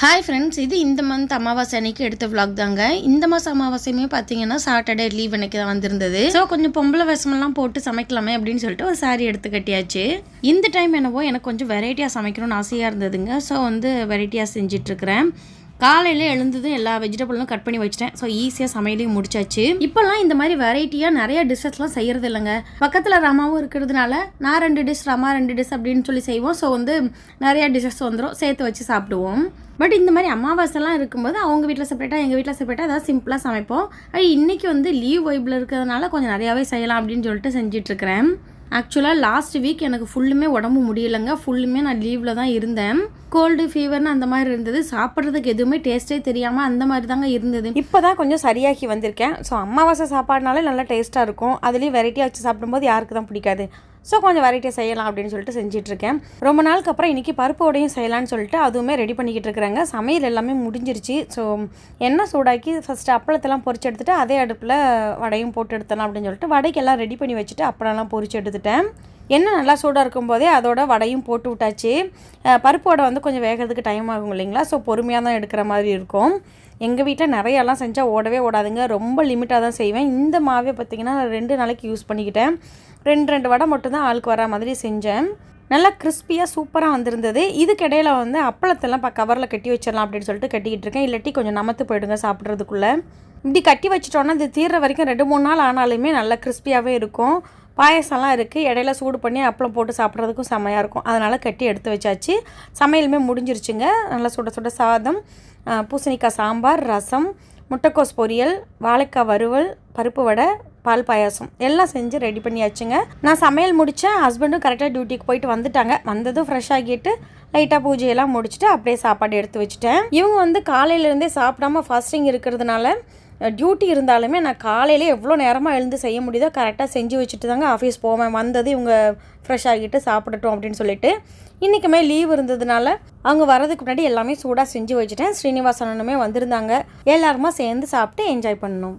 Hi friends, இது இந்த month அமாவாசை அன்னைக்கு எடுத்த விளாக் தாங்க. இந்த மாதம் அமாவாசையுமே பார்த்தீங்கன்னா சாட்டர்டே லீவ் அன்னைக்கு தான் வந்திருந்தது. ஸோ கொஞ்சம் பொம்பளை வேஷமெல்லாம் போட்டு சமைக்கலாமே அப்படின்னு சொல்லிட்டு ஒரு சாரி எடுத்து கட்டியாச்சு. இந்த டைம் என்னவோ எனக்கு கொஞ்சம் வெரைட்டியாக சமைக்கணும்னு ஆசையாக இருந்ததுங்க. ஸோ வெரைட்டியாக செஞ்சிட்ருக்கிறேன். காலையில் எழுந்ததும் எல்லா வெஜிடபிளும் கட் பண்ணி வச்சிட்டேன். ஸோ ஈஸியாக சமையலையும் முடிச்சாச்சு. இப்போல்லாம் இந்த மாதிரி வெரைட்டியாக நிறைய டிஷ்ஷஸ்லாம் செய்கிறது இல்லைங்க. பக்கத்தில் ரமாவும் இருக்கிறதுனால நான் 2 டிஷ் ரமா 2 டிஷ் அப்படின்னு சொல்லி செய்வோம். ஸோ நிறையா டிஷ்ஷஸ் வந்துடும், சேர்த்து வச்சு சாப்பிடுவோம். பட் இந்த மாதிரி அமாவாசைலாம் இருக்கும்போது அவங்க வீட்டில் செப்பரேட்டாக எங்கள் வீட்டில் செப்பரேட்டாக ஏதாவது சிம்பிளாக சமைப்போம். இன்றைக்கி லீவ் வைப்பில் இருக்கிறதுனால கொஞ்சம் நிறையாவே செய்யலாம் அப்படின்னு சொல்லிட்டு செஞ்சிட்ருக்கிறேன். ஆக்சுவலாக லாஸ்ட் வீக் எனக்கு ஃபுல்லுமே உடம்பு முடியலைங்க. ஃபுல்லுமே நான் லீவில் தான் இருந்தேன். கோல்டு ஃபீவர்னு அந்த மாதிரி இருந்தது. சாப்பிட்றதுக்கு எதுவுமே டேஸ்ட்டே தெரியாமல் அந்த மாதிரி தாங்க இருந்தது. இப்போ தான் கொஞ்சம் சரியாகி வந்திருக்கேன். ஸோ அமாவாசை சாப்பாடுனாலே நல்லா டேஸ்ட்டாக இருக்கும். அதுலேயும் வெரைட்டியாக வச்சு சாப்பிடும்போது யாருக்கு தான் பிடிக்காது. ஸோ கொஞ்சம் வெரைட்டியாக செய்யலாம் அப்படின்னு சொல்லிட்டு செஞ்சிட்ருக்கேன். ரொம்ப நாளுக்கு அப்புறம் இன்றைக்கி பருப்பு வடையும் செய்யலான்னு சொல்லிட்டு அதுவுமே ரெடி பண்ணிக்கிட்டு இருக்கிறேங்க. சமையல் எல்லாமே முடிஞ்சிருச்சு. ஸோ எண்ணெய் சூடாக்கி ஃபஸ்ட்டு அப்பளத்தெல்லாம் பொரிச்சு எடுத்துகிட்டு அதே அடுப்பில் வடையும் போட்டு எடுத்தலாம் அப்படின்னு சொல்லிட்டு வடைக்கெல்லாம் ரெடி பண்ணி வச்சுட்டு அப்பளம்லாம் பொரிச்சு எடுத்துட்டேன். எண்ணெய் நல்லா சூடாக இருக்கும்போதே அதோட வடையும் போட்டு விட்டாச்சு. பருப்பு வடை கொஞ்சம் வேகிறதுக்கு டைம் ஆகும் இல்லைங்களா. ஸோ பொறுமையாக தான் எடுக்கிற மாதிரி இருக்கும். எங்கள் வீட்டில் நிறையெல்லாம் செஞ்சால் ஓடாதுங்க. ரொம்ப லிமிட்டாக தான் செய்வேன். இந்த மாவே பார்த்திங்கன்னா 2 நாளைக்கு யூஸ் பண்ணிக்கிட்டேன். 2 வடை மட்டும்தான் ஆளுக்கு வர மாதிரி செஞ்சேன். நல்லா கிறிஸ்பியாக சூப்பராக வந்திருந்தது. இதுக்கிடையில் அப்பளத்தெல்லாம் கவரில் கட்டி வச்சிடலாம் அப்படின்னு சொல்லிட்டு கட்டிக்கிட்டு இருக்கேன். இல்லாட்டி கொஞ்சம் நமத்து போயிடுங்க சாப்பிட்றதுக்குள்ளே. இப்படி கட்டி வச்சிட்டோன்னா இது தீர்ற வரைக்கும் 2-3 நாள் ஆனாலுமே நல்லா கிறிஸ்பியாகவே இருக்கும். பாயசம்லாம் இருக்குது, இடையில சூடு பண்ணி அப்பளம் போட்டு சாப்பிட்றதுக்கும் செம்மையாக இருக்கும். அதனால் கட்டி எடுத்து வச்சாச்சு. சமையலுமே முடிஞ்சிருச்சுங்க. நல்லா சுட சுட சாதம், பூசணிக்காய் சாம்பார், ரசம், முட்டைக்கோஸ் பொரியல், வாழைக்காய் வறுவல், பருப்பு வடை, பால் பாயாசம் எல்லாம் செஞ்சு ரெடி பண்ணியாச்சுங்க. நான் சமையல் முடித்தேன். ஹஸ்பண்டும் கரெக்டாக டியூட்டிக்கு போயிட்டு வந்துட்டாங்க. வந்ததும் ஃப்ரெஷ் ஆகிட்டு லைட்டாக பூஜையெல்லாம் முடிச்சுட்டு அப்படியே சாப்பாடு எடுத்து வச்சுட்டேன். இவங்க காலையிலேருந்தே சாப்பிடாம ஃபாஸ்டிங் இருக்கிறதுனால டியூட்டி இருந்தாலுமே நான் காலையிலே எவ்வளோ நேரமாக எழுந்து செய்ய முடியுதோ கரெக்டாக செஞ்சு வச்சுட்டு தாங்க ஆஃபீஸ் போவேன். வந்தது இவங்க ஃப்ரெஷ் ஆகிட்டு சாப்பிடட்டும் அப்படின்னு சொல்லிட்டு இன்றைக்குமே லீவ் இருந்ததுனால அவங்க வரதுக்கு முன்னாடி எல்லாமே சூடாக செஞ்சு வச்சுட்டேன். ஸ்ரீனிவாசனுமே வந்திருந்தாங்க. எல்லாருமா சேர்ந்து சாப்பிட்டு என்ஜாய் பண்ணணும்.